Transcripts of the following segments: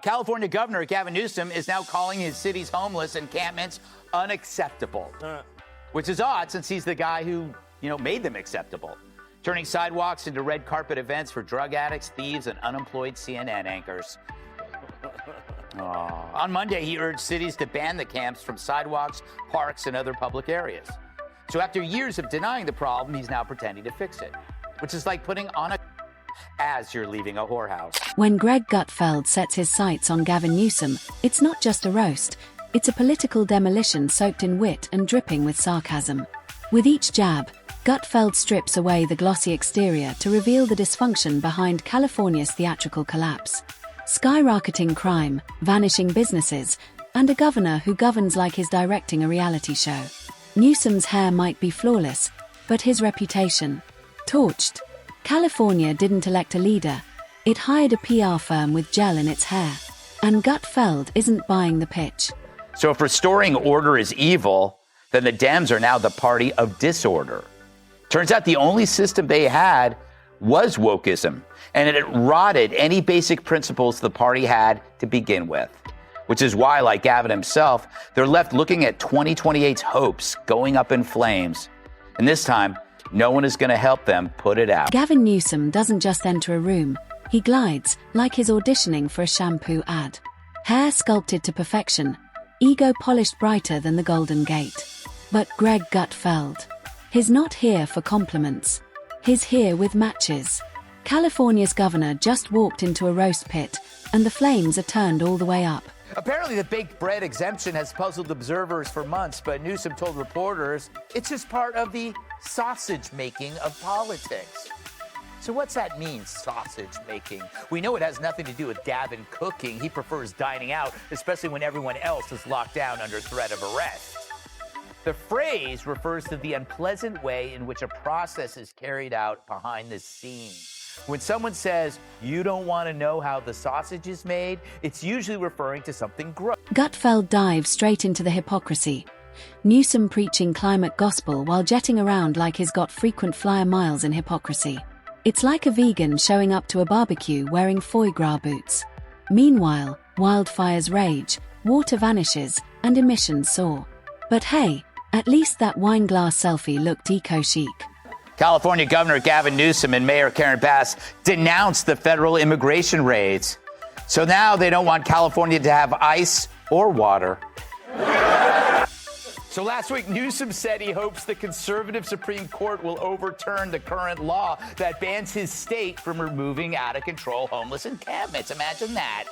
California Governor Gavin Newsom is now calling his city's homeless encampments unacceptable, which is odd since he's the guy who, made them acceptable, turning sidewalks into red carpet events for drug addicts, thieves, and unemployed CNN anchors. On Monday, he urged cities to ban the camps from sidewalks, parks, and other public areas. So after years of denying the problem, he's now pretending to fix it, which is like putting on a as you're leaving a whorehouse. When Greg Gutfeld sets his sights on Gavin Newsom, it's not just a roast, it's a political demolition soaked in wit and dripping with sarcasm. With each jab, Gutfeld strips away the glossy exterior to reveal the dysfunction behind California's theatrical collapse. Skyrocketing crime, vanishing businesses, and a governor who governs like he's directing a reality show. Newsom's hair might be flawless, but his reputation, torched. California didn't elect a leader. It hired a PR firm with gel in its hair. And Gutfeld isn't buying the pitch. So if restoring order is evil, then the Dems are now the party of disorder. Turns out the only system they had was wokeism, and it rotted any basic principles the party had to begin with. Which is why, like Gavin himself, they're left looking at 2028's hopes going up in flames. And this time, no one is going to help them put it out. Gavin Newsom doesn't just enter a room, he glides, like he's auditioning for a shampoo ad. Hair sculpted to perfection, ego polished brighter than the Golden Gate. But Greg Gutfeld, he's not here for compliments. He's here with matches. California's governor just walked into a roast pit, and the flames are turned all the way up. Apparently, the baked bread exemption has puzzled observers for months, but Newsom told reporters it's just part of the sausage making of politics. So what's that mean, sausage making? We know it has nothing to do with Gavin cooking. He prefers dining out, especially when everyone else is locked down under threat of arrest. The phrase refers to the unpleasant way in which a process is carried out behind the scenes. When someone says, you don't want to know how the sausage is made, it's usually referring to something gross. Gutfeld dives straight into the hypocrisy. Newsom preaching climate gospel while jetting around like he's got frequent flyer miles in hypocrisy. It's like a vegan showing up to a barbecue wearing foie gras boots. Meanwhile, wildfires rage, water vanishes, and emissions soar. But hey, at least that wine glass selfie looked eco-chic. California Governor Gavin Newsom and Mayor Karen Bass denounced the federal immigration raids. So now they don't want California to have ice or water. So last week, Newsom said he hopes the conservative Supreme Court will overturn the current law that bans his state from removing out-of-control homeless encampments. Imagine that.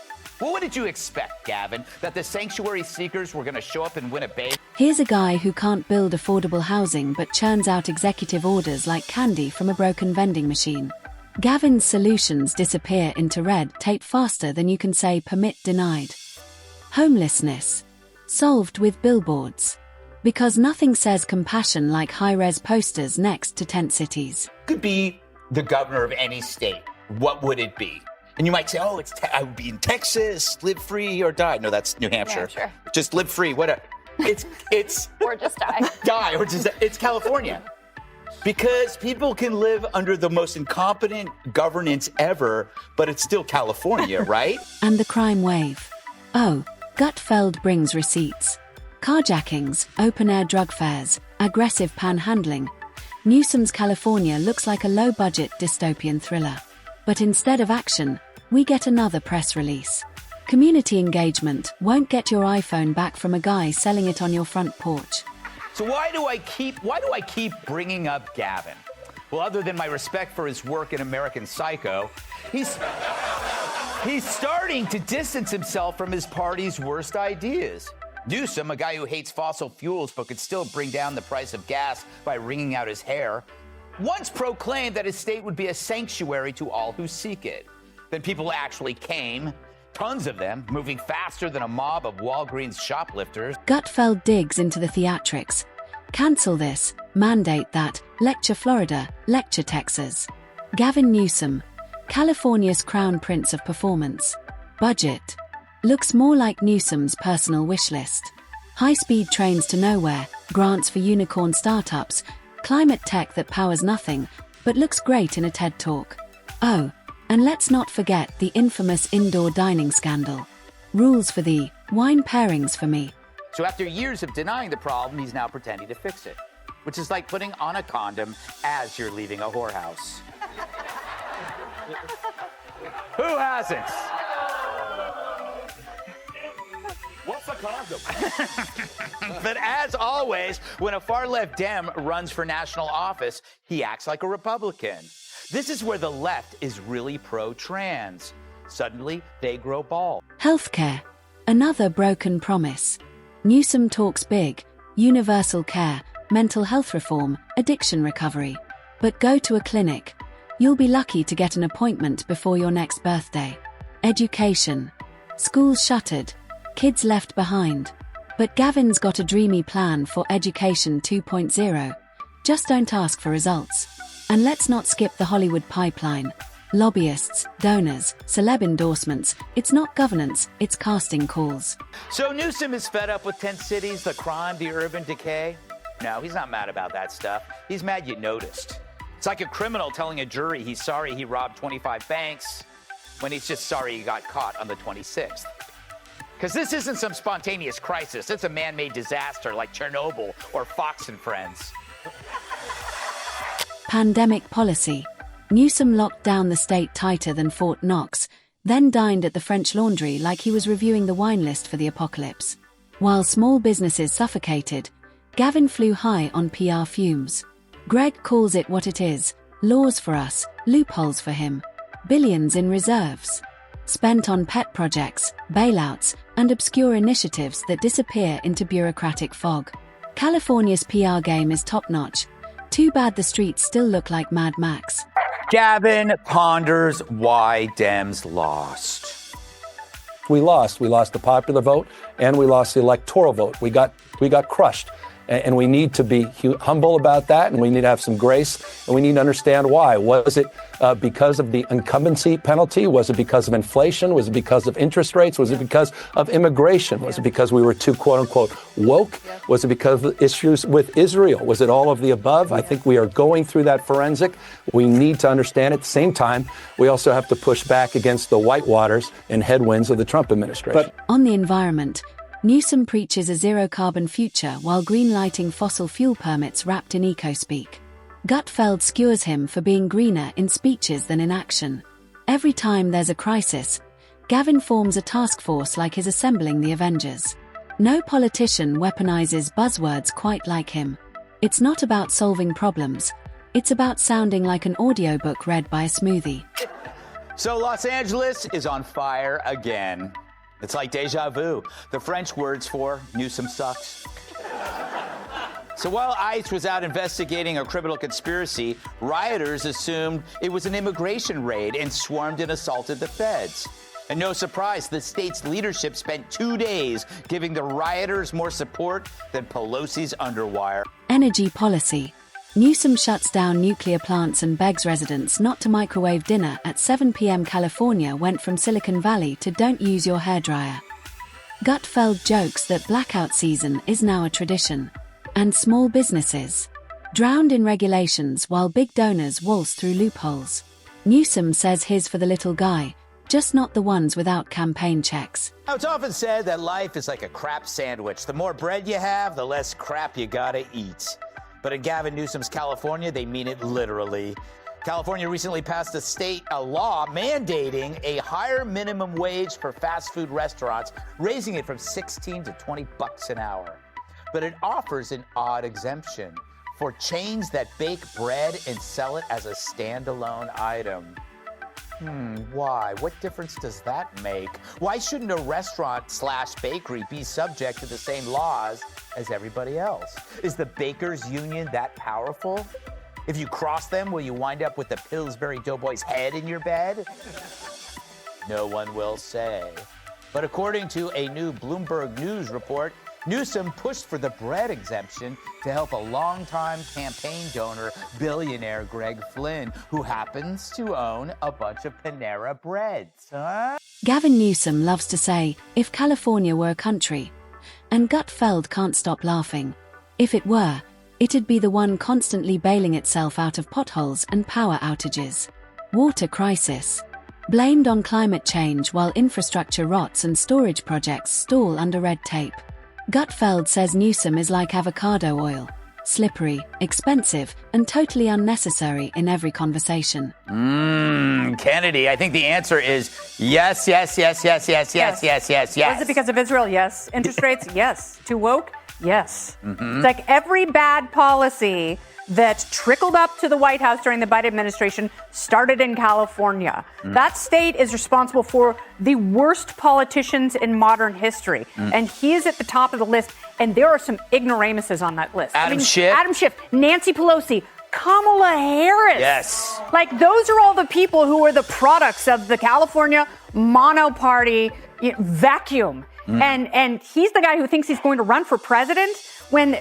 Well, what did you expect, Gavin? That the sanctuary seekers were going to show up in Winnipeg? Here's a guy who can't build affordable housing but churns out executive orders like candy from a broken vending machine. Gavin's solutions disappear into red tape faster than you can say permit denied. Homelessness. Solved with billboards. Because nothing says compassion like high-res posters next to tent cities. Could be the governor of any state. What would it be? And you might say, oh, I would be in Texas, live free or die. No, that's New Hampshire. Yeah, sure. Just live free, whatever. It's or just die. Die, or just, it's California. Because people can live under the most incompetent governance ever, but it's still California, right? And the crime wave. Oh, Gutfeld brings receipts. Carjackings, open-air drug fairs, aggressive panhandling. Newsom's California looks like a low-budget dystopian thriller. But instead of action, we get another press release. Community engagement won't get your iPhone back from a guy selling it on your front porch. So why do I keep bringing up Gavin? Well, other than my respect for his work in American Psycho, he's starting to distance himself from his party's worst ideas. Newsom, a guy who hates fossil fuels but could still bring down the price of gas by wringing out his hair, once proclaimed that his state would be a sanctuary to all who seek it. Then people actually came, tons of them, moving faster than a mob of Walgreens shoplifters. Gutfeld digs into the theatrics. Cancel this, mandate that, lecture Florida, lecture Texas. Gavin Newsom, California's crown prince of performance. Budget. Looks more like Newsom's personal wish list. High-speed trains to nowhere, grants for unicorn startups, climate tech that powers nothing, but looks great in a TED Talk. Oh, and let's not forget the infamous indoor dining scandal. rules for thee, wine pairings for me. So after years of denying the problem, he's now pretending to fix it, which is like putting on a condom as you're leaving a whorehouse. Who hasn't? What's a condom? But as always, when a far-left Dem runs for national office, he acts like a Republican. This is where the left is really pro-trans. Suddenly, they grow bald. Healthcare. Another broken promise. Newsom talks big, universal care, mental health reform, addiction recovery. But go to a clinic. You'll be lucky to get an appointment before your next birthday. Education. Schools shuttered. Kids left behind. But Gavin's got a dreamy plan for Education 2.0. Just don't ask for results. And let's not skip the Hollywood pipeline. Lobbyists, donors, celeb endorsements. It's not governance, it's casting calls. So Newsom is fed up with tent cities, the crime, the urban decay? No, he's not mad about that stuff. He's mad you noticed. It's like a criminal telling a jury he's sorry he robbed 25 banks when he's just sorry he got caught on the 26th. Because this isn't some spontaneous crisis. It's a man-made disaster like Chernobyl or Fox and Friends. Pandemic policy. Newsom locked down the state tighter than Fort Knox, then dined at the French Laundry like he was reviewing the wine list for the apocalypse. While small businesses suffocated, Gavin flew high on PR fumes. Greg calls it what it is, laws for us, loopholes for him. Billions in reserves. Spent on pet projects, bailouts, and obscure initiatives that disappear into bureaucratic fog. California's PR game is top-notch. Too bad the streets still look like Mad Max. Gavin ponders why Dems lost. We lost. We lost the popular vote, and we lost the electoral vote. We got crushed. And we need to be humble about that, and we need to have some grace, and we need to understand why. Was it because of the incumbency penalty? Was it because of inflation? Was it because of interest rates? Was it because of immigration? Was it because we were too, quote unquote, woke? Was it because of issues with Israel? Was it all of the above? I think we are going through that forensic. We need to understand it. At the same time, we also have to push back against the whitewaters and headwinds of the Trump administration. On the environment, Newsom preaches a zero-carbon future while green-lighting fossil fuel permits wrapped in eco-speak. Gutfeld skewers him for being greener in speeches than in action. Every time there's a crisis, Gavin forms a task force like he's assembling the Avengers. No politician weaponizes buzzwords quite like him. It's not about solving problems. It's about sounding like an audiobook read by a smoothie. So Los Angeles is on fire again. It's like deja vu, the French words for Newsom sucks. So while ICE was out investigating a criminal conspiracy, rioters assumed it was an immigration raid and swarmed and assaulted the feds. And no surprise, the state's leadership spent 2 days giving the rioters more support than Pelosi's underwire. Energy policy. Newsom shuts down nuclear plants and begs residents not to microwave dinner at 7 p.m. California went from Silicon Valley to don't use your hairdryer. Gutfeld jokes that blackout season is now a tradition. And small businesses. Drowned in regulations while big donors waltz through loopholes. Newsom says his for the little guy, just not the ones without campaign checks. Now, it's often said that life is like a crap sandwich. The more bread you have, the less crap you gotta eat. But in Gavin Newsom's California, they mean it literally. California recently passed a law mandating a higher minimum wage for fast food restaurants, raising it from 16 to 20 bucks an hour. But it offers an odd exemption for chains that bake bread and sell it as a standalone item. Why? What difference does that make? Why shouldn't a restaurant/bakery be subject to the same laws as everybody else? Is the bakers union that powerful? If you cross them, will you wind up with the Pillsbury Doughboy's head in your bed? No one will say. But according to a new Bloomberg News report, Newsom pushed for the bread exemption to help a longtime campaign donor, billionaire Greg Flynn, who happens to own a bunch of Panera breads, huh? Gavin Newsom loves to say, if California were a country. And Gutfeld can't stop laughing. If it were, it'd be the one constantly bailing itself out of potholes and power outages. Water crisis. Blamed on climate change while infrastructure rots and storage projects stall under red tape. Gutfeld says Newsom is like avocado oil. Slippery, expensive, and totally unnecessary in every conversation. Kennedy, I think the answer is yes. Was it because of Israel? Yes. Interest rates? Yes. Too woke? Yes. It's like every bad policy that trickled up to the White House during the Biden administration started in California. That state is responsible for the worst politicians in modern history. And he is at the top of the list. And there are some ignoramuses on that list. Adam Schiff, Nancy Pelosi, Kamala Harris. Yes. Like, those are all the people who are the products of the California monoparty vacuum. And he's the guy who thinks he's going to run for president when,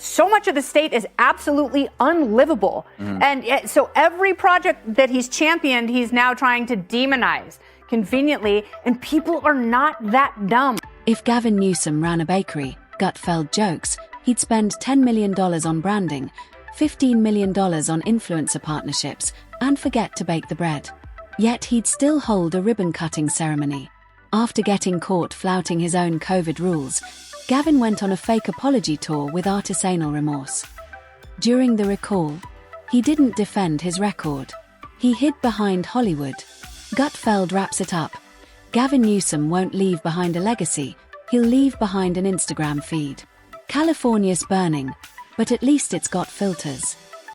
so much of the state is absolutely unlivable. And so every project that he's championed, he's now trying to demonize conveniently. And people are not that dumb. If Gavin Newsom ran a bakery, Gutfeld jokes, he'd spend $10 million on branding, $15 million on influencer partnerships, and forget to bake the bread. Yet he'd still hold a ribbon-cutting ceremony. After getting caught flouting his own COVID rules, Gavin went on a fake apology tour with artisanal remorse. During the recall, he didn't defend his record. He hid behind Hollywood. Gutfeld wraps it up. Gavin Newsom won't leave behind a legacy, he'll leave behind an Instagram feed. California's burning, but at least it's got filters.